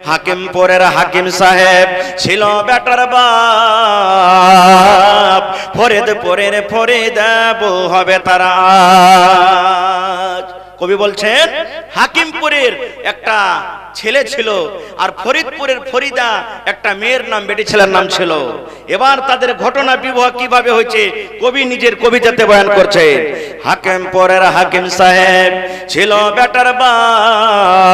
হাকিমপুরের হাকিম সাহেব ছিল বেটার বাপ, ফরিদপুরের ফরিদ বউ হবে তার আজ। কবি বলছেন হাকিমপুরের একটা ছেলে ছিল আর ফরিদপুরের ফরিদা একটা মেয়ের নাম, বেটি ছেলের নাম ছিল। এবার তাদের ঘটনা বিবাহ কিভাবে হয়েছে কবি নিজের কবিতাতে বয়ান করছেন। হাকিমপুরের হাকিম সাহেব ছিল বেটার বাপ,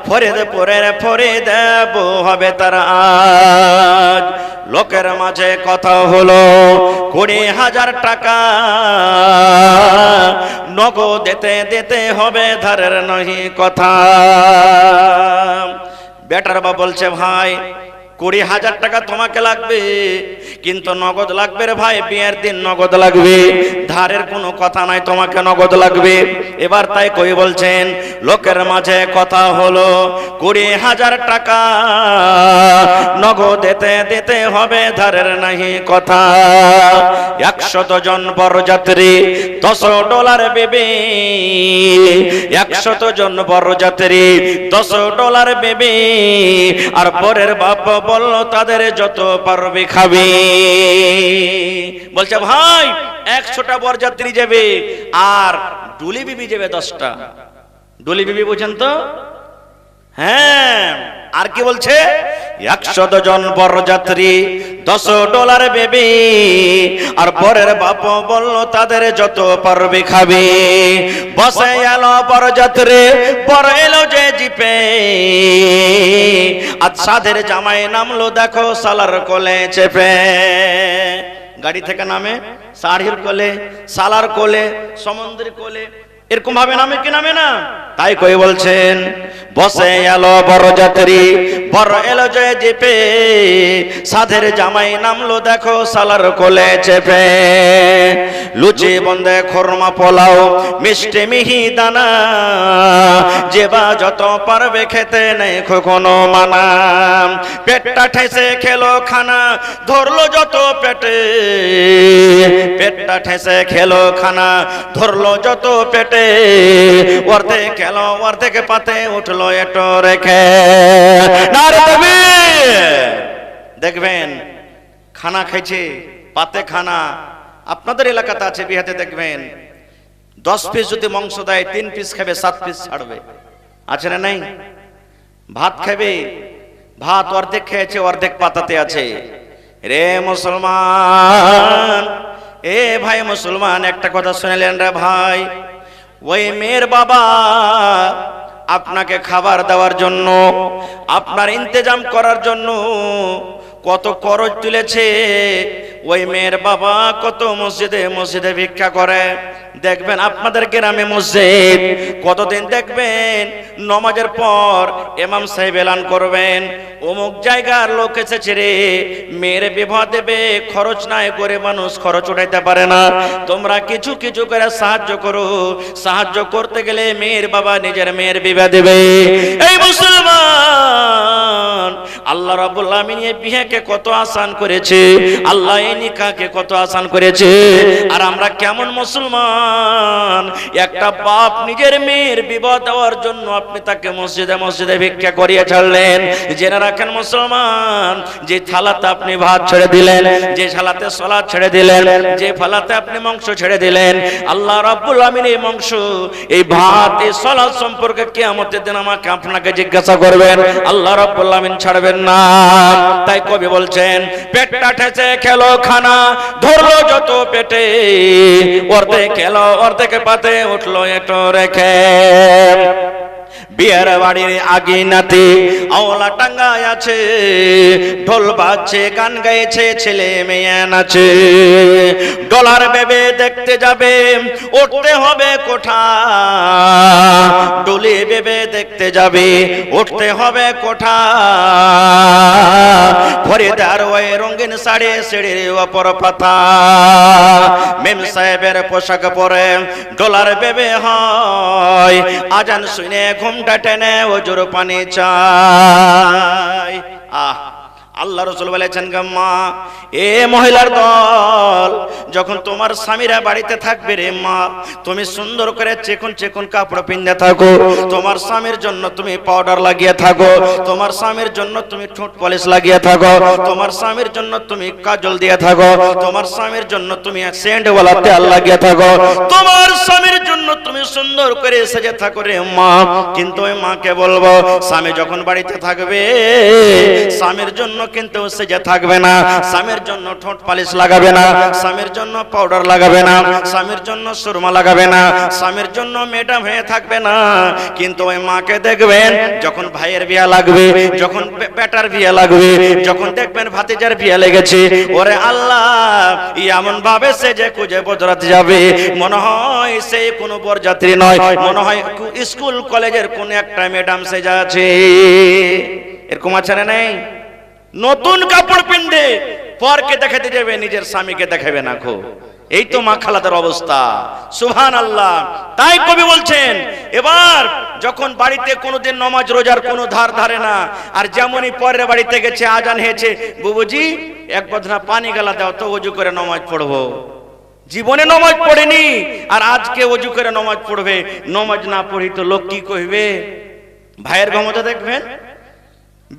ফরিদপুরের ফরিদা বউ হবে তার আজ। লোকের মাঝে কথা হলো 20,000 টাকা, নগদ দিতে হবে, ধারের নহি কথা। বেটার বাবা বলছে ভাই 20,000 টাকা তোমাকে লাগবে, কিন্তু নগদ লাগবে রে ভাই, বিয়ের দিন নগদ লাগবে, ধারের কোনো কথা নাই, তোমাকে নগদ লাগবে। এবার তাই কই বলছেন লোকের মাঝে কথা হলো 20,000 টাকা, নগদ দিতে হবে, ধারের নাহি কথা। 100 জন বরযাত্রী $10 বেবি, 100 জন বরযাত্রী $10 বেবি, আর পরের বাপ বলল তাদের যত পারবে খাবে। বলছে ভাই 100টা বরযাত্রী যাবে আর ডুলি বিবি যাবে 10টা। ডুলি বিবি বুঝেন তো? হ্যাঁ। আর কি বলছে 100 জন বরযাত্রী $10 বেবি, আর পরের বাপ বলল তাদের যত পারবে খাবে। বসে এলো বরযাত্রী, বর এলো যে জিপে, আজ সাধের জামাই নামলো দেখো সালার কোলে চেপে। গাড়ি থেকে নামে শাড়ির কোলে, সালার কোলে, সমুদ্রের কোলে, এরকম ভাবে নামে কি নামে না? তাই কই বলছেন বসে এলো বরযাত্রী, বর এলো যে জিপে, সাধের জামাই নামলো দেখো সালার কোলে চেপে। লুচি বন্দে খোরমা পোলাও মিষ্টি মিহি দানা, যেবা যত পারবে খেতে নেই কোনো মানা। পেটটা ঠেসে খেলো খানা, ধরলো যত পেটে, পেটটা ঠেসে খেলো খানা, ধরলো যত পেটে, অর্ধেক খেলো অর্ধেক পাতে উঠলো এটো রেখে। দেখবেন খানা খাইছে, পাতে খানা। আপনাদের এলাকাতে আছে, বিহাতে দেখবেন 10 পিস যদি মাংস দেয় 3 পিস খাবে, 7 পিস ছাড়বে। আছে না নাই? ভাত খাবে, ভাত অর্ধেক খেয়েছে, অর্ধেক পাতাতে আছে। রে মুসলমান, এ ভাই মুসলমান, একটা কথা শুনলেন রে ভাই, ওই মেয়ের বাবা আপনাকে খাবার দেওয়ার জন্য, আপনার ইন্তজাম করার জন্য কত খরচ তুলেছে। ওই মেয়ের বাবা কত মসজিদে মসজিদে ভিক্ষা করে। দেখবেন আপনাদের গ্রামে মসজিদ কতদিন দেখবেন নামাজের পর ইমাম সাহেব এলান করবেন অমুক জায়গার লোক এসেছে রে, মেয়ের বিবাহ দেবে, খরচ নাই, গরিব মানুষ খরচ উঠাইতে পারে না, তোমরা কিছু কিছু করে সাহায্য করো। সাহায্য করতে গেলে মেয়ের বাবা নিজের মেয়ের বিবাহ দেবে। এই মুসলমান, আল্লাহ রাব্বুল আলামিন এই বিয়েকে কত আসান করেছে, আল্লাহ এই নিকাহকে কত আসান করেছে। আর আমরা কেমন মুসলমান, একটা বাপ নিজের মেয়ের বিবাহ দেওয়ার জন্য আপনি তাকে মসজিদে মসজিদে ভিক্ষা করিয়ে ছাড়লেন। জেনে রাখেন মুসলমান, যে থালাতে আপনি ভাত ছেড়ে দিলেন, যে থালাতে সালাত ছেড়ে দিলেন, যে থালাতে আপনি মাংস ছেড়ে দিলেন, আল্লাহ রাব্বুল আমিন এই মাংস, এই ভাত, এই সালাত সম্পর্কে কিয়ামতের দিন আমাকে আপনাকে জিজ্ঞাসা করবেন, আল্লাহ রাব্বুল আমিন ছাড়বেন না। তাই কবি বলছেন পেটটা ঠেসে খেলো খানা, ধরলো যত পেটে, অর্ধেক খেলো অর্ধেক পাতে উঠলো এটো রেখে। বিয়ের বাড়ির আগিনাতে আওলা টাঙ্গায় আছে, ঢোল বাজছে গান গাইছে ছেলে মেয়ে নাচে। ডলার বেবে দেখতে যাবে, উঠতে হবে কোঠা, ডুলি বেবে দেখতে যাবে, উঠতে হবে কোঠা। ফরিদার ওই রঙিন শাড়ি, সিঁড়ির ওপর পাতা, মেম সাহেবের পোশাক পরে ডলার বেবে হয়, আজান শুনে ঘুমটা টেনে ওজোর পানি চাই। আল্লাহ রাসূল বলেছেন মা, এ মহিলার দল, যখন তোমার স্বামীরা বাড়িতে থাকবে রে মা, তুমি সুন্দর করে চিকন চিকন কাপড় পিন্দে থাকো, তোমার স্বামীর জন্য তুমি পাউডার লাগিয়ে থাকো, তোমার স্বামীর জন্য তুমি ঠোঁট পলিশ লাগিয়ে থাকো, তোমার স্বামীর জন্য তুমি কাজল দিয়ে থাকো, তোমার স্বামীর জন্য তুমি সেন্ট ওয়ালা তেল লাগিয়ে থাকো, তোমার স্বামীর জন্য তুমি সুন্দর করে সেজে থাকো রে মা। কিন্তু ওই মাকে বলবো, স্বামী যখন বাড়িতে থাকবে স্বামীর জন্য কিন্তু সেজে থাকবে না, স্বামীর জন্য ঠোঁট পালিশ লাগাবে না, স্বামীর জন্য পাউডার লাগাবে না, স্বামীর জন্য সুরমা লাগাবে না, স্বামীর জন্য ম্যাডাম হয়ে থাকবে না। কিন্তু ওই মাকে দেখবেন যখন ভাইয়ের বিয়ে লাগবে, যখন বেটার বিয়ে লাগবে, যখন দেখবেন ভাতিজার বিয়ে লেগেছে, ওরে আল্লাহ এমন ভাবে সেজে খুঁজে বজরাতে যাবে, মনে হয় সে কোনো বরযাত্রী নয়, মনে হয় স্কুল কলেজের কোন একটা ম্যাডাম সেজা আছে। এরকম আছে না নেই? নতুন কাপড় পিনবে, পরকে দেখাতে যাবে, নিজের স্বামীকে দেখাবে না। খো এই তো মা খালাদের অবস্থা। সুবহানাল্লাহ। তাই কবি বলছেন, এবার যখন বাড়িতে কোনোদিন নামাজ রোজার কোনো ধার ধারে না, আর যেমনই পরের বাড়িতে গেছে, আজান হয়েছে, বুবুজি এক বদনা পানি গালা দাও তো ওযু করে নামাজ পড়বো। জীবনে নামাজ পড়েনি আর আজকে ওযু করে নামাজ পড়বে। নামাজ না পড়ি তো লোক কি কইবে? ভাইয়ের ক্ষমতা দেখবেন,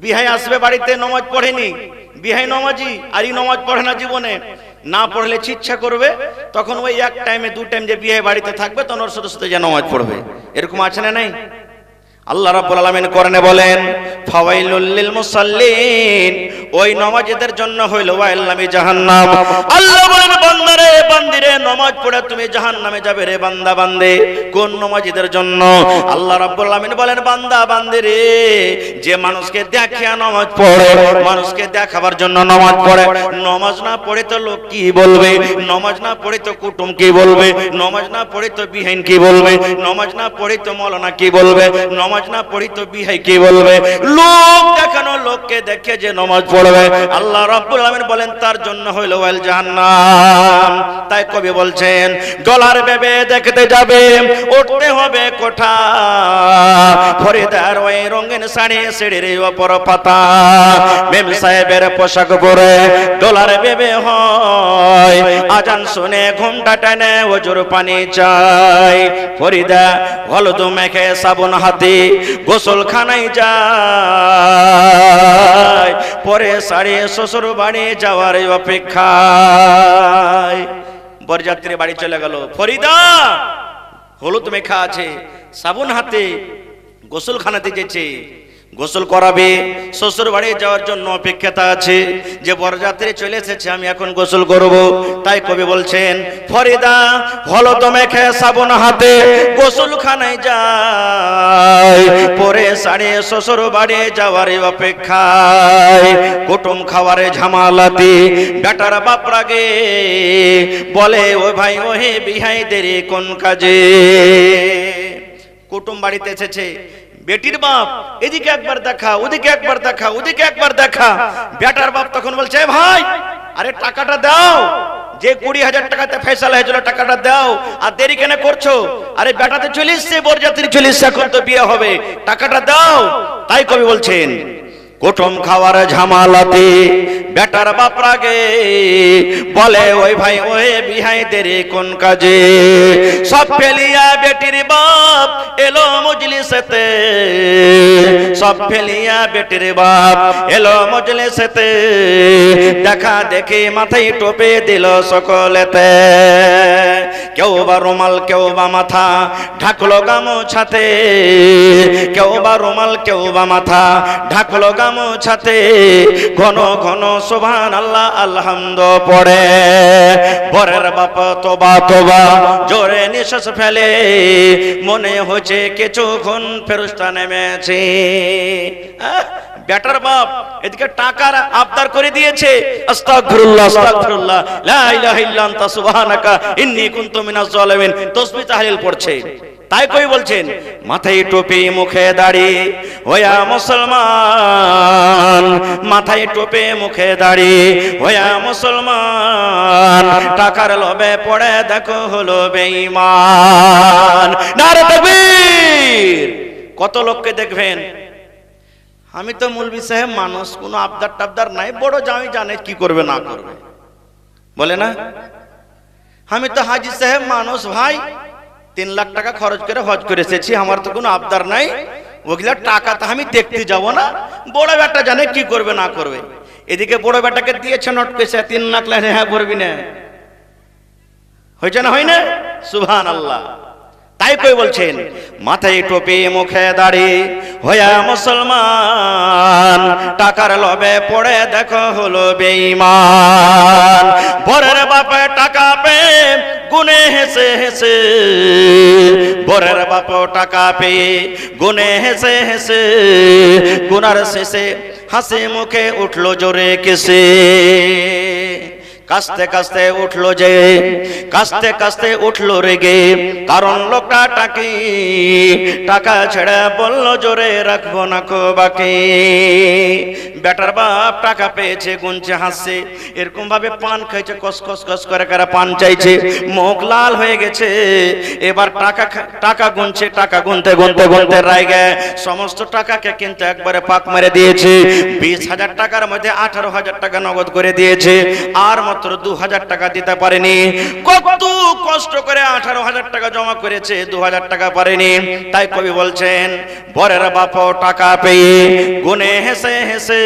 বিহাই আসবে বাড়িতে, নামাজ পড়েনি, বিহাই নামাজি আর ই নামাজ পড়ে না, জীবনে না পড়লে ইচ্ছা করবে, তখন ওই এক টাইমে দু টাইম যে বিয়ে বাড়িতে থাকবে তখন ওর সাথে সাথে যে নামাজ পড়বে। এরকম আছে না নাই? আল্লাহ রাব্বুল আলামিন কোরআনে বলেন, ফাওয়াইলুল লিল মুসাল্লিন, ওই নামাজীদের জন্য হইল ওয়াইল্লামি জাহান্নাম। আল্লাহ বলেন, বান্দারে বান্দিরে, নামাজ পড়ে তুমি জাহান্নামে যাবে রে বান্দা বান্দে। কোন নামাজীদের জন্য? আল্লাহ রাব্বুল আলামিন বলেন, বান্দা বান্দিরে, যে মানুষকে দেখিয়া নামাজ পড়ে, মানুষকে দেখাবার জন্য নামাজ পড়ে। নামাজ না পড়ে তো লোক কি বলবে, নামাজ না পড়ে তো কুটুম কি বলবে, নামাজ না পড়ে তো বিহাইন কি বলবে, নামাজ না পড়ে তো মাওলানা কি বলবে, নামাজ না পড়ি তো বিহাই কি বলবে। লোক দেখানো, লোককে দেখে যে নামাজ পড়বে, আল্লাহ রাব্বুল আলামিন বলেন তার জন্য হইল ওয়াল জাহান্নাম। তাই কবি বলছেন, ডলার ভেবে দেখতে যাবে, উঠতে হবে কোঠা, ফরিদার ওই রঙিন শাড়ি সিঁড়ির ওপর পাতা, মেম সাহেবের পোশাক পরে ডলার ভেবে হয়, আজান শুনে ঘুমটা টানে ওজুর পানি চাই, ফরিদা হলুদ মেখে সাবুন হাতে গোসলখানায় যায়, পরে শাড়ি শ্বশুর বাড়ি যাওয়ার অপেক্ষায়। বরযাত্রী বাড়ি চলে গেল, ফরিদা হলুদ মেখা আছে, সাবুন হাতে গোসলখানাতে যেছে, গোসল করাবে, শ্বশুর বাড়ি যাওয়ার জন্য অপেক্ষাতে আছে যে বরযাত্রী চলে এসেছে, আমি এখন গোসল করব। তাই কবি বলছেন, ফরিদা হলুদ মেখে সাবুন হাতে গোসলখানায় যায়, পরে শাড়ি শ্বশুর বাড়ি যাওয়ার অপেক্ষায়, কুটুম খাওয়ারে ঝামালাতে বেটার বাপ রাগে, বলে ও ভাই ও হে বিহাই দেরি কোন কাজে। কুটুম বাড়িতে এসেছে, বেটির বাপ এদিকে একবার দেখা, ওদিকে একবার দেখা, ওদিকে একবার দেখা। বেটার বাপ তখন বলছে, ভাই আরে টাকাটা দাও, যে 20,000 টাকাতে ফয়সালা হয়েছিল টাকাটা দাও, আর দেরি কেন করছো? আরে বেটাতে চলে এসছে, বরযাত্রী চলে এসছে, এখন তো বিয়ে হবে, টাকাটা দাও। তাই কবি বলছেন, কুটুম খাওয়ার ঝামালাতে বেটার বাপ রাগে, বলে ওই ভাই ওই বিহাই দেরি কোন কাজে। সব ফেলিয়া বেটির বাপ এলো মজলিসেতে, সব ফেলিয়া বেটির বাপ এলো মজলিসেতে, দেখা দেখি মাথায় টোপে দিল সকলেতে, কেউ বা রুমাল কেউ বা মাথা ঢাকলো গামছাতে, কেউ বা রুমাল কেউ বা মাথা ঢাকলো গামছাতে, ঘন ঘন সুবহানাল্লাহ আলহামদু পড়ে। বরের বাপ তোবা তোবা জোরে নিঃশ্বাস ফেলে, মনে হচ্ছে কিছুক্ষণ ফেরেশতা নেমেছে। বেটার বাপ এদিকে টাকার আবদার করে দিয়েছে, আস্তাগফিরুল্লাহ আস্তাগফিরুল্লাহ লা ইলাহা ইল্লা আনতা সুবহানাকা ইন্নী কুনতু মিনাজ জালিমিন, তাসবিহ তাহলিল পড়ছে। তাই কই বলছেন, মাথায় টুপি মুখে দাড়ি হইয়া মুসলমান, মাথায় টুপি মুখে দাড়ি হইয়া মুসলমান, টাকার লোভে পড়ে দেখো হলো বেঈমান। নারে তাকবীর। কত লোককে দেখবেন আমি তো মৌলভী সাহেব মানুষ, কোনো আবদার টাবদার নাই, বড় জামাই জানে কি করবে না করবে, বলে না। আমি তো হাজি সাহেব মানুষ ভাই, 3 লাখ টাকা খরচ করে হজ করে এসেছি, আমার তো কোনো আবদার নাই, ওগুলা টাকা তো আমি দেখতে যাব না, বড় বেটা জানে কি করবে না করবে। এদিকে বড় বেটাকে দিয়েছে নোট পেছে 3 লাখ, হ্যাঁ ভরবি না, হয়েছে না হয় না, সুবহানাল্লাহ। তাই কই বলছেন মাথায় টুপি মুখে দাড়ি হইয়া মুসলমান, টাকার লোভে পড়ে দেখো হলো বেঈমান। বরের বাপে টাকা পেয়ে গুনে হেসে হেসে, বরের বাপ টাকা পেয়ে গুনে হেসে হেসে, গুনার শেষে হাসি মুখে উঠলো জোরে কেসে। কাস্তে কাস্তে উঠলো যে, কাস্তে কাস্তে উঠলো রেগে, কারণ লোকটা টাকি টাকা ছেড়ে বললো জোরে রাখবো না কো বাকি। বেটার বাপ টাকা পেয়েছে, গুনছে হাসছে, এরকম ভাবে পান খাইছে, কস কস কস করে কারা পান চাইছে, মুখ লাল হয়ে গেছে। এবার টাকা গুনছে, টাকা গুনতে গুনতে গুনতে রাইগে সমস্ত টাকাকে কিন্তু একবারে পাক মেরে দিয়েছে। 20,000 টাকার মধ্যে 18,000 টাকা নগদ করে দিয়েছে, আর মাত্র 2,000 টাকা দিতে পারেনি। কত কষ্ট করে 18,000 টাকা জমা করেছে, 2,000 টাকা পারেনি। তাই কবি বলছেন বরের বাপ টাকা পেয়ে গুনে হেসে হেসে,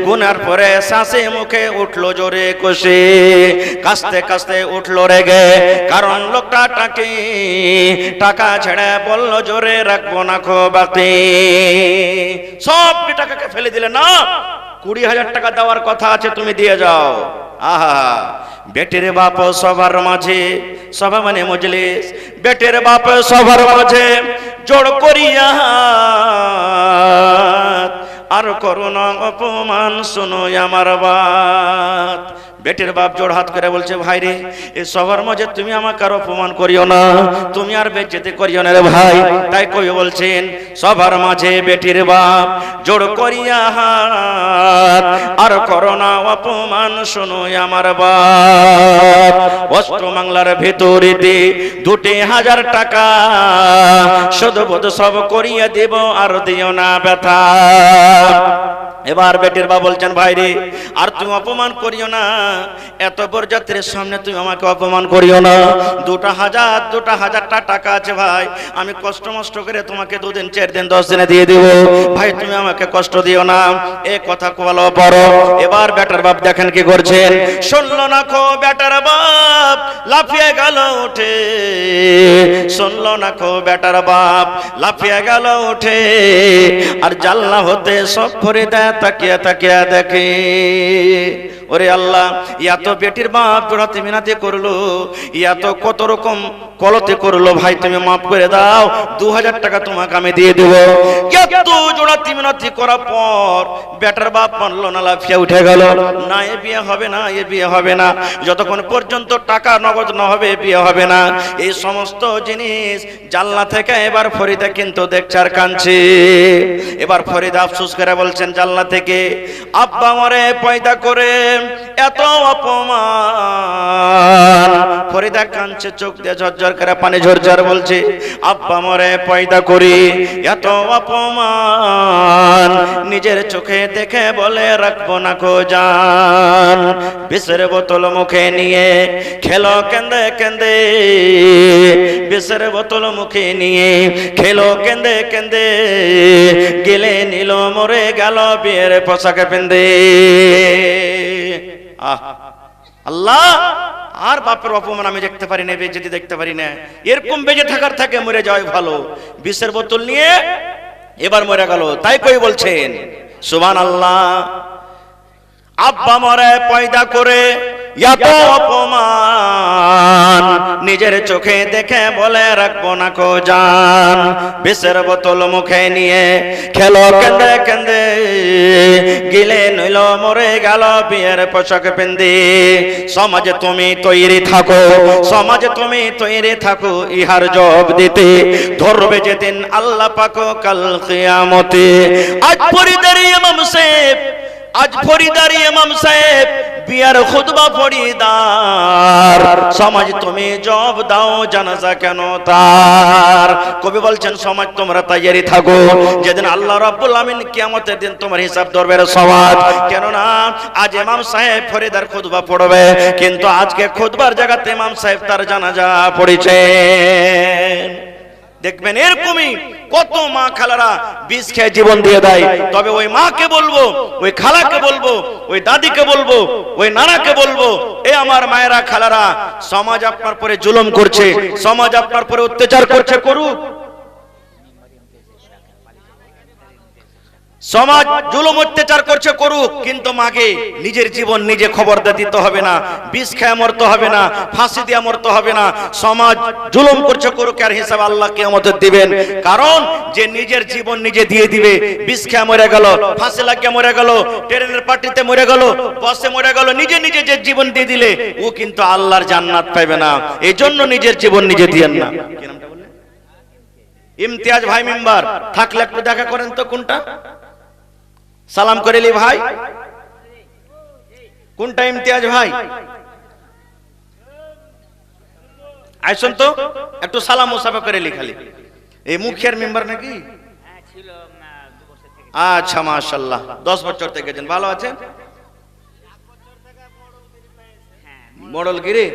গুনার পরে শাসে মুখে উঠলো জোরে কষে, কাস্তে কাস্তে উঠলো রেগে, কারণ লোকটা টাকি টাকা ছেড়ে বললো জোরে রাখবো না খো বাকি। সব টাকাকে ফেলে দিলে না, 20,000 টাকা দেওয়ার কথা আছে, তুমি দিয়ে যাও। আহা, বেটের বাপ সবার মাঝে, সভা মানে মজলিস, বেটের বাপ সবার মাঝে জোড় করিয়া আর করুণা অপমান শোনো আমার বাত। বেটের বাপ জোড় হাত করে বলছে ভাই রে, এই সবার মাঝে তুমি আমাকে আর অপমান করিও না, তুমি আর বেজ্জতি করিও না রে ভাই। তাই কই বলছেন সবার মাঝে বেটির বাপ জোড় করিয়া হাত আর করোনা অপমান শোনো আমার বাপ। অষ্ট বাংলার ভেতরেতে 2,000 টাকা সদবোধ সব করিয়া দেব, আর দিও না ব্যথা। এবার বেটির বাপ বলছেন ভাই রে, আর তুমি অপমান করিও না, এত বরযাত্রীর সামনে তুমি আমাকে অপমান করিও না। 2,000 টাকা আছে ভাই, আমি কষ্ট মষ্ট করে তোমাকে 2 দিন 4 দিন 10 দিনে দিয়ে দেব, ভাই তুমি আমাকে কষ্ট দিও না। এ কথা বলো পড়ো। এবার বেটার বাপ দেখেন কি করছেন, শুনলো না খো বেটার বাপ লাফিয়ে গেল উঠে, শুনলো না খো বেটার বাপ লাফিয়ে গেল উঠে, আর জানলা হতে সব করে দেয় তাকিয়া তাকিয়া দেখে। ওরে আল্লাহ, এত বেটির বাপ জোড়াতে মিনাতে করলো, এত কত রকম কলতে করলো, ভাই তুমি মাফ করে দাও, 2,000 টাকা তোমাকে আমি দিয়ে দেব। এত জোড়াতে মিনাতে করার পর বেটার বাপ মানলো না, লাফিয়া উঠে গেল, না এ বিয়ে হবে না, এ বিয়ে হবে না, যতক্ষণ পর্যন্ত টাকা নগদ না হবে বিয়ে হবে না। এই সমস্ত জিনিস জানলা থেকে এবার ফরিদা কিন্তু দেখছে আর কাঁদছে। এবার ফরিদা আফসোস করে বলছেন জানলা থেকে, আব্বা আমারে পয়দা করে এত অপমান। ফরিদা কাঁদছে, চোখ দিয়ে ঝরঝর করে পানি ঝরঝর বলছে, আব্বা মরে পয়দা করি এত অপমান, নিজের চোখে দেখে বলে রাখবো না খো জান। বিষের বোতল মুখে নিয়ে খেলো কেন্দে কেন্দে, বিষের বোতল মুখে নিয়ে খেলো কেন্দে কেন্দে, গেলে নিল মরে গেল বিয়ের পোশাকে পেন্দে। আল্লাহ, আর বাপের অপমান আমি দেখতে পারি না, বেজেতি দেখতে পারি না, এরকম বেজে থাকার থাকে মরে যাওয়াই ভালো। বিষের বোতল নিয়ে এবার মরে গেল। তাই কই বলছেন সুবহানাল্লাহ, আব্বা মরে পয়দা করে এত অপমান, নিজের চোখে দেখে বলে রাখবো না কো জান। বিষের বোতল মুখে নিয়ে খেলো কেন্দে কেন্দে, গিলে নইল মরে গেল বিয়ের পোশাক পেন্দে। সমাজে তুমি তৈরি থাকো, সমাজে তুমি তৈরি থাকো, ইহার জবাব দিতে ধরবে যেদিন আল্লাহ পাক কাল কিয়ামতে। আজ ফরিদার ইমাম সাহেব, আজ ফরিদার ইমাম সাহেব বিয়ার খুতবা পড়িদার, সমাজ তুমি জব দাও জানাজা কেন তার। কবি বলছেন সমাজ তোমরা তৈরি থাকো, যেদিন আল্লাহ রাব্বুল আমিন কিয়ামতের দিন তোমার হিসাব ধরবে সমাজ। কেননা আজ ইমাম সাহেব ফরিদার খুতবা পড়বে, কিন্তু আজকে খুতবার জায়গাতে ইমাম সাহেব তার জানাজা পড়েছেন। দেখবেন এরকমই কত মা খালারা বিষ খেয়ে জীবন দিয়ে দেয়। তবে ওই মাকে বলবো, ওই খালাকে বলবো, ওই দাদিকে বলবো, ওই নানাকে বলবো, এ আমার মায়েরা খালারা, সমাজ আপনার পরে জুলুম করছে, সমাজ আপনার পরে অত্যাচার করছে, করুক। সমাজ জুলুম অত্যাচার করছে, করুক, কিন্তু মাকে নিজের জীবন নিজে খবর দিতে হবে না, বিষ খেয়ে মরতে হবে না, ফাঁসি দিয়ে মরতে হবে না। সমাজ জুলুম করছে, করুক, আর হিসাব আল্লাহ কিয়ামতে দিবেন। কারণ যে নিজের জীবন নিজে দিয়ে দিবে, বিষ খেয়ে মরে গেল, ফাঁসি লাগিয়ে মরে গেল, ট্রেনের পার্টিতে মরে গেল, বাসে মরে গেল, নিজে নিজে যে জীবন দিয়ে দিলে ও কিন্তু আল্লাহর জান্নাত পাবে না। এই জন্য নিজের জীবন নিজে দিয়েন না। কি নামটা বললেন? ইমতিয়াজ ভাই মেম্বার থাকলে একটু দেখা করেন তো, কোনটা সালাম করেলি ভাই, কোনটা ইমতিয়াজ ভাই? আইসন তো একটু সালাম মুসাফা করেলি খালি। এই মুখিয়ার মেম্বার নাকি? আচ্ছা মাশাআল্লাহ, 10 বছর থেকে গেছেন, ভালো আছেন? মোড়লগিরি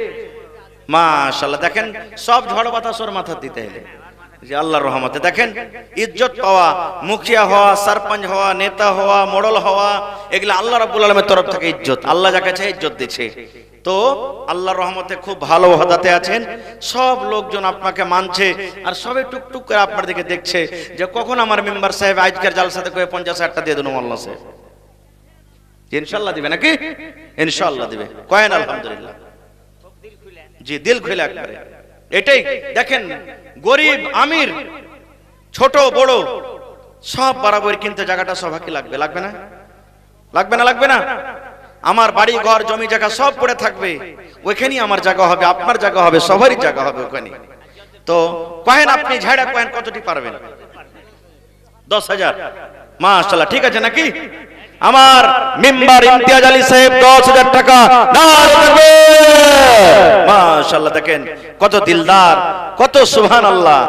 মাশাআল্লাহ। দেখেন সব ঝড় বাতাস ওর মাথা দিতে এলে যে আল্লাহর রহমতে। দেখেন ইজ্জত পাওয়া, মুখিয়া হওয়া, সরপঞ্চ হওয়া, নেতা হওয়া, মোড়ল হওয়া, এগুলা আল্লাহ রাব্বুল আলামিনের তরফ থেকে ইজ্জত। আল্লাহ যাকে চায় ইজ্জত দিচ্ছে। তো আল্লাহর রহমতে খুব ভালো ওহদাতে আছেন, সব লোকজন আপনাকে মানছে, আর সবে টুকটুক করে আপনার দিকে দেখছে যে কখন আমার মেম্বার সাহেব আজকের জালসাতে কয়ে 50,000 টাকা দিয়ে দেন আল্লাহ সাহেব। ইনশাআল্লাহ দিবে নাকি? ইনশাআল্লাহ দিবে, কয়েন আলহামদুলিল্লাহ। জি, দিল খুলে একবারে। এটাই দেখেন, গরিব আমির ছোট বড় সব বরাবর, কিন্তু জায়গাটা সবাইকে লাগবে, লাগবে না? লাগবে না? লাগবে না? আমার বাড়ি ঘর জমি জায়গা সব পড়ে থাকবে, ওইখানেই আমার জায়গা হবে, আপনার জায়গা হবে, সবারই জায়গা হবে ওখানে। তো কয়েন আপনি ঝাড়া কয়েন কতটি পারবেন? 10,000। মাশাআল্লাহ, ঠিক আছে নাকি? আমার মেম্বার ইমতিয়াজ আলী সাহেব 10,000 টাকা। মাশাআল্লাহ, দেখেন কত দিলদার, কত সুবহানাল্লাহ।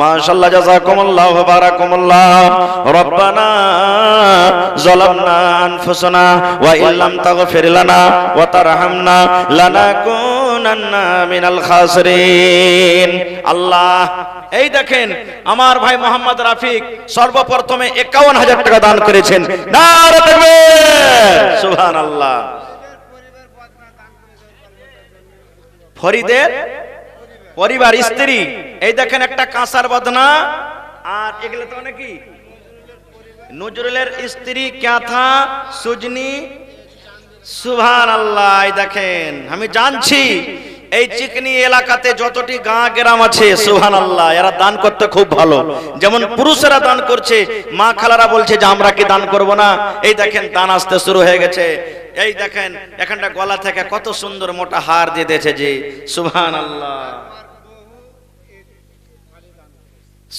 মাশাআল্লাহ, জাযাকুমুল্লাহু ওয়া বারাকাকুমুল্লাহ। রব্বানা যালামনা আনফুসানা ওয়া ইল্লাম তাগফির লানা ওয়া তারহামনা লানাকুনান্না মিনাল খাসিরিন। আল্লাহ, এই দেখেন আমার ভাই মোহাম্মদ রাফিক সর্বপ্রথমে 51,000 টাকা দান করেছেন। নারে তাকবীর, সুবহানাল্লাহ। ফরিদের পরিবার, স্ত্রী, এই দেখেন একটা কাঁসার বদনা, আর এগুলো তো নাকি নজরুলের স্ত্রী ক্যাথা সুজনি, সুবহানাল্লাহ। এই দেখেন, আমি জানছি এই চিকনি এলাকাতে যতটি গাঁ গ্রাম আছে, সুবহানাল্লাহ, এরা দান করতে খুব ভালো। যেমন পুরুষেরা দান করছে, মা খালারা বলছে যে আমরা কি দান করব না? এই দেখেন দান আসতে শুরু হয়ে গেছে। এই দেখেন এখানটা গলা থেকে কত সুন্দর মোটা হার দিয়ে দিয়েছে, জি সুবহানাল্লাহ,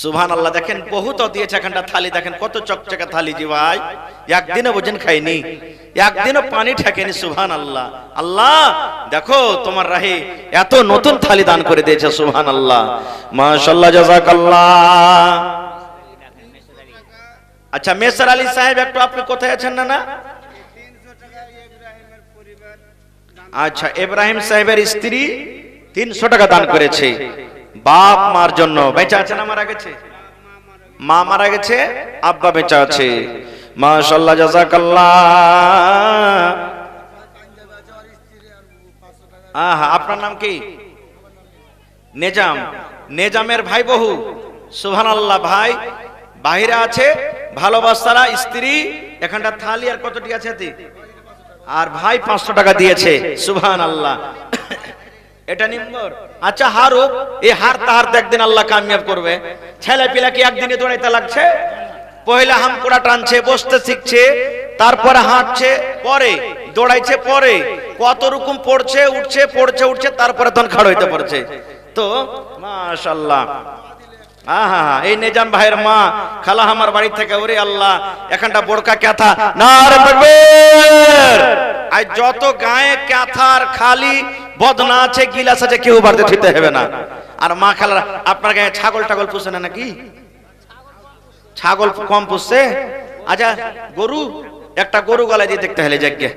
সুবহানাল্লাহ। দেখেন বহুত দিয়েছে এখানটা থালি, দেখেন কত চকচকে থালি, জি ভাই একদিনও ভোজন খাইনি, একদিনও পানি ঠেকেনি, সুবহানাল্লাহ। আল্লাহ দেখো তোমার রাহে এত নতুন থালি দান করে দিয়েছে, সুবহানাল্লাহ, মাশাআল্লাহ, জাযাকাল্লাহ। আচ্ছা মেসর আলী সাহেব একটু আপনি কোথায় আছেন? না না, আচ্ছা ইব্রাহিম সাহেবের স্ত্রী 300 টাকা দান করেছে বাপ মার জন্য। বেঁচে আছে না মারা গেছে? মা মারা গেছে, আব্বা বেঁচে আছে, মাশাআল্লাহ, জাযাকাল্লাহ। আহা, আপনার নাম কি? নেজাম। নেজামের ভাই বহু, সুবহানাল্লাহ। ভাই বাহিরে আছে, ভালোবাসারা স্ত্রী, এখানটা থালি আর কতটি আছে? আর ভাই 500 টাকা দিয়েছে, সুবহানাল্লাহ। এটা নিম্বর। আচ্ছা হারুক, এই হারতে হারতে একদিন আল্লাহ কামিয়াব করবে। ছেলে পিলা কি একদিনে দৌড়াইতে লাগছে? পয়লা হামকুড়া টানছে, বসতে শিখছে, তারপরে হাঁটছে, পরে দৌড়াইছে, পরে কত রকম পড়ছে, উঠছে, পড়ছে, উঠছে, তারপরে তখন খাড় হইতে পারছে। তো মাশাআল্লাহ, আহা, এই নিজাম ভাইয়ের মা খালা আমার বাড়ি থেকে, ওরে আল্লাহ, এখানটা বড়কা ক্যাথা, নারে তাকবীর, আর যত গায়ে কাঁথার খালি বদনা আছে গিলাস আছে কেউ বাড়তে ঠিতে হবে না। আর মা খালারা আপনার গায়ে ছাগল টাগল পুষে না নাকি? ছাগল কম পুষছে? আচ্ছা গরু, একটা গরু গলায় দিয়ে দেখতে হলে যাকে,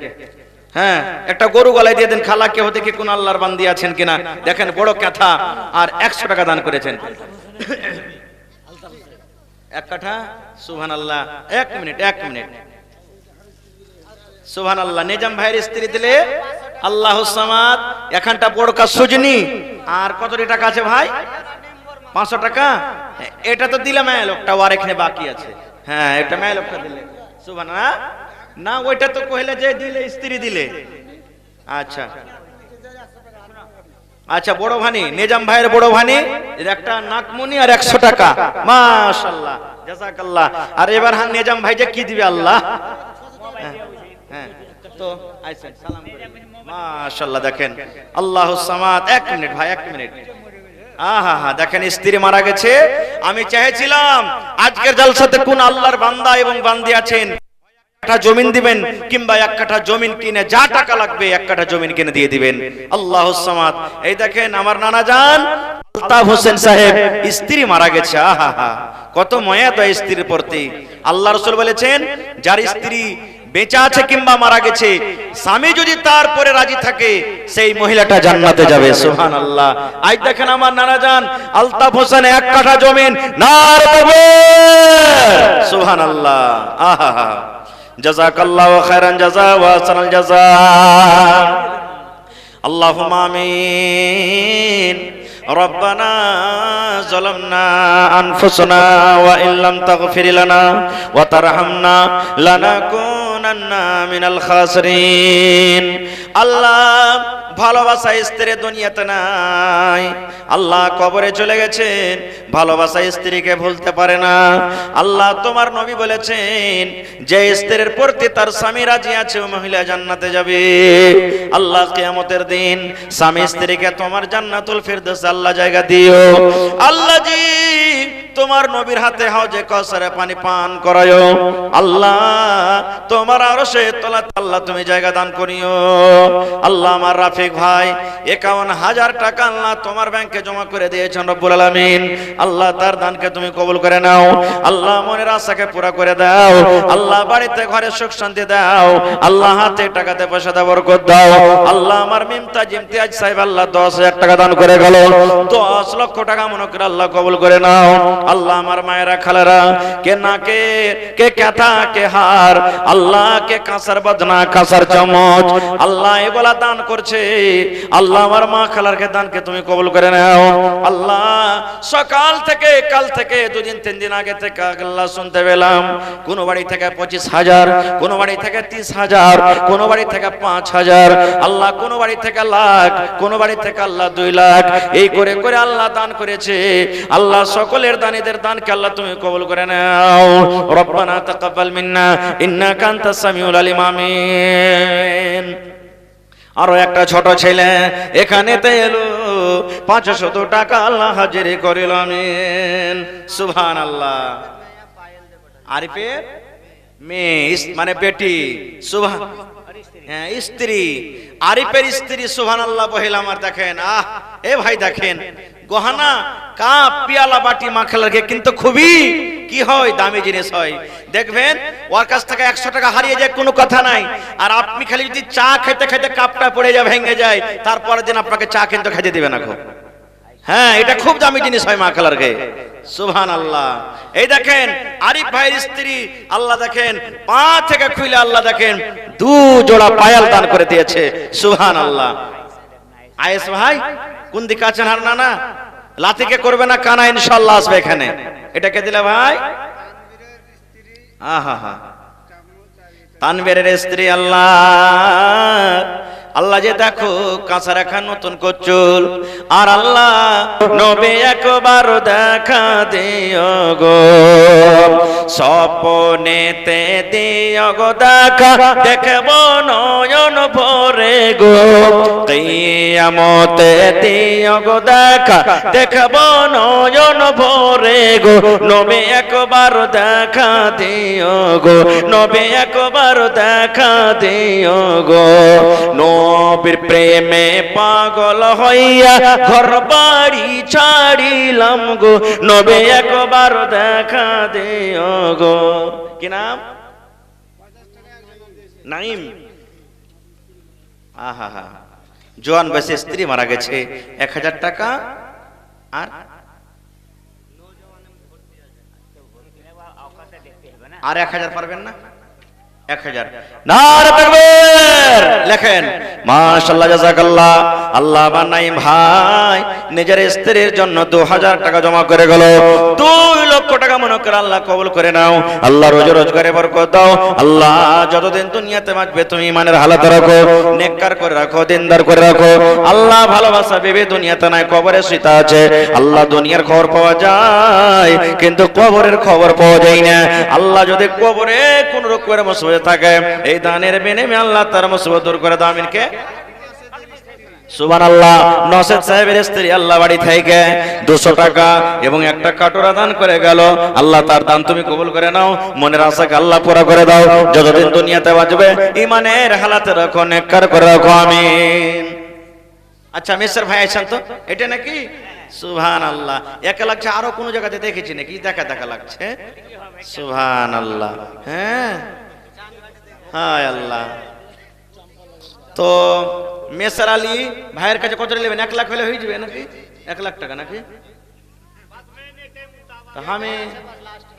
হ্যাঁ একটা গরু গলায় দিয়ে দেন খালা, কেউ দেখি কোন আল্লাহর বান্দি আছেন কিনা দেখেন। বড় কাঁথা আর 100 টাকা দান করেছেন। এক কাঠা সুবহানাল্লাহ। এক মিনিট সুবহানাল্লাহ। নিজাম ভাইয়ের স্ত্রী দিলে আল্লাহুস সামাদ এখানটা বড় কাজ সুজনি। আর কতটি টাকা আছে ভাই? 500 টাকা। এটা তো দিলাম লোকটা, আর এখানে বাকি আছে। হ্যাঁ এটা মেয়ে লোকটা দিলে সুবহানাল্লাহ। না ওইটা তো কইলে যে দিলে স্ত্রী দিলে। আচ্ছা আচ্ছা বড় ভানি, নিজাম ভাইয়ের বড় ভানি একটা নাকমনি আর 100 টাকা। মাশাআল্লাহ জাযাকাল্লাহ। আর এবার হান নিজাম ভাই যে কি দিবে আল্লাহ। হ্যাঁ তো আইছেন সালাম করে। মাশাআল্লাহ দেখেন আল্লাহুস সামাদ। 1 মিনিট ভাই 1 মিনিট। আহা দেখেন স্ত্রী মারা গেছে। আমি চেয়েছিলাম আজকের জলসাতে কোন আল্লাহর বান্দা এবং বান্দি আছেন, একটা জমিন দিবেন কিংবা 1 কাঠা জমিন কিনে যা টাকা লাগবে 1 কাঠা জমিন কিনে দিয়ে দিবেন। আল্লাহুস সামাদ। এই দেখেন আমার নানা জান আলতাফ হোসেন সাহেব স্ত্রী মারা গেছে। আহা কত মায়া তো স্ত্রীর প্রতি। আল্লাহ রাসূল বলেছেন যার স্ত্রী বেঁচে আছে কিংবা মারা গেছে, স্বামী যদি তারপরে রাজি থাকে সেই মহিলাটা জান্নাতে যাবে। সুবহানাল্লাহ। আজ দেখেন আমার নানা জান আলতাফ হোসেন 1 কাঠা জমিন নার পাবে। সুবহানাল্লাহ। আহা জাযাকাল্লাহু খায়রান জাযা ওয়া আহসানাল জাযা। আল্লাহুম্মা আমিন। রব্বানা যালামনা আনফুসানা ওয়া ইল্লাম তাগফির লানা ওয়া তারহামনা লানাকুনান্না মিনাল খাসিরিন। আল্লাহ ভালোবাসা স্ত্রী দুনিয়াতে নাই। আল্লাহ কবরে চলে গেছেন, ভালোবাসা স্ত্রীকে ভুলতে পারে না। আল্লাহ তোমার নবী বলেছেন যে স্ত্রীর প্রতি তার স্বামী রাজি আছে ও মহিলা জান্নাতে যাবে। আল্লাহ কিয়ামতের দিন স্বামী স্ত্রীকে তোমার জান্নাতুল ফিরদৌস আল্লাহ জায়গা দিও। আল্লাহ জি তোমার নবীর হাতে হাউজে কাউসারে পানি পান করায়ো। আল্লাহ তোমার আরশে তলাত আল্লাহ তুমি জায়গা দান করিও। আল্লাহ আমার রাফিক ভাই 51,000 টাকা আল্লাহ তোমার ব্যাংকে জমা করে দিয়েছেন রব্বুল আলামিন। আল্লাহ তার দানকে তুমি কবুল করে নাও। আল্লাহ মনের আশাকে পুরা করে দাও। আল্লাহ বাড়িতে ঘরে সুখ শান্তি দাও। আল্লাহ হাতে টাকাতে পয়সাতে বরকত দাও। আল্লাহ আমার মিমতাজ ইমতিয়াজ সাহেব আল্লাহ 10,000 টাকা দান করে গেল, 10 লক্ষ টাকা মনে করে আল্লাহ কবুল করে নাও। আল্লাহ আমার মায়েরা খালারা কে নাকে কে কাঁথা কে হার, আল্লাহ কে কাঁসার বদনা কাঁসার চামচ আল্লাহ এগুলা দান করছে। আল্লাহ আমার মা খালারকে দানকে তুমি কবুল করে নাও। আল্লাহ সকাল থেকে কাল থেকে 2 দিন 3 দিন আগে থেকে আল্লাহ শুনতে পেলাম কোন বাড়ি থেকে 25,000, কোন বাড়ি থেকে 30,000, কোন বাড়ি থেকে 5,000, আল্লাহ কোন বাড়ি থেকে লাখ, কোন বাড়ি থেকে আল্লাহ 2 লাখ, এই করে করে আল্লাহ দান করেছে। আল্লাহ সকলের দানীদের দানকে আল্লাহ তুমি কবুল করে নাও। রব্বানা তাকাব্বাল মিন্না ইন্নাকা আনতাস সামিউল আলিম। আমিন। আরো একটা ছোট ছেলে এখানেতে এলো, 500 টাকা আল্লাহ হাজিরি করিল। আমিন সুবহানাল্লাহ। আরিফের মেয়ে মানে বেটি সুবহান, হ্যাঁ স্ত্রী, আরিফের স্ত্রী সুবহানাল্লাহ বহিল আমার। দেখেন এ ভাই দেখেন গহনা কাপ পিয়ালা বাটি মাখলাকে কিন্তু খুবই কি হয় দামি জিনিস হয়। দেখবেন ওর কাছ থেকে 100 টাকা হারিয়ে যায় কোনো কথা নাই, আর আপনি খালি যদি চা খেতে খেতে কাপটা পড়ে যায় ভেঙে যায় তারপরের দিন আপনাকে চা কিন্তু খেতে দিবে না খুব। হ্যাঁ এটা খুব দামি জিনিস হয় মা খালারকে। সুবহানাল্লাহ। এই দেখেন আরিফ ভাইয়ের স্ত্রী আল্লাহ দেখেন পা থেকে খুলে আল্লাহ দেখেন 2 জোড়া পায়াল দান করে দিয়েছে। সুবহানাল্লাহ। আয়েশ ভাই কোন দিকে আছেন? আর না লাতিকে করবে না কানা ইনশাআল্লাহ আসবে এখানে। এটাকে দিলে ভাই আহা তানবীরের স্ত্রী আল্লাহ আল্লাহ যে দেখো কাঁচা রাখা নতুন কচুল, আর আল্লাহ নবী একবার দেখা দিও গো, স্বপ্নেতে দিও গো দেখা, দেখব নয়ন ভরে গো, কিয়ামতে দিও গো দেখা, দেখব নয়ন ভরে গো, নবী একবার দেখা দিও গো, নবী একবার দেখা দিও গো। নবীর প্রেমে পাগল হইয়া ঘর বাড়ি ছাড়িলাম গো, নবী একবার দেখা দিও গো। কি নাম? নাইম। আহা হা, জোয়ান বয়সে স্ত্রী মারা গেছে, 1000 টাকা আর 1000 পারবেন না? 1000 নারে তাকবীর লেখেন। মাশাআল্লাহ জাযাকাল্লাহ। আল্লাহ বানাইম ভাই নিজের স্ত্রীর জন্য 2000 টাকা জমা করে গেল। 2 লক্ষ টাকা মনে করে আল্লাহ কবুল করে নাও। আল্লাহ রোজগারে বরকত দাও। আল্লাহ যতদিন দুনিয়াতে বাঁচবে তুমি ইমানের হালাত রাখো, নেককার করে রাখো, দিনদার করে রাখো। আল্লাহ ভালোবাসা বেবি দুনিয়াতে নাই, কবরে সীতা আছে। আল্লাহ দুনিয়ার খবর পাওয়া যায় কিন্তু কবরের খবর পাওয়া যায় না। আল্লাহ যদি কবরে কোন রকমের মুসিবত থাকে, এই দানের বিনিময়ে আল্লাহ তার মুসিবত দূর করে দাও। আমিন কে? সুবহানাল্লাহ। নওশাদ সাহেবের স্ত্রী আল্লাহ বাড়ি থেকে 200 টাকা এবং একটা কাটোরা দান করে গেল। আল্লাহ তার দান তুমি কবুল করে নাও, মনের আশাকে আল্লাহ পুরা করে দাও। যতদিন দুনিয়াতে বাঁচবে ইমানের হালাতে রাখো, নেককার করে রাখো। আমিন। আচ্ছা মেসর ভাই আছেন তো, এটা নাকি? সুবহানাল্লাহ। একা লাগছে, আরো কোন জায়গাতে দেখেছি নাকি? দেখা দেখা লাগছে। সুবহানাল্লাহ। হ্যাঁ হায় আল্লাহ। তো মেসার আলী ভাইয়ের কাছে কত নেবেন? 1 লাখ হলে হয়ে যাবে নাকি? 1 লাখ টাকা নাকি?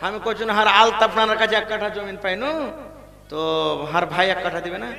আমি কইছি হার আলতা আপনার কাছে 1 কাঠা জমিন পাইনু, তো হার ভাই 1 কাঠা দিবে না?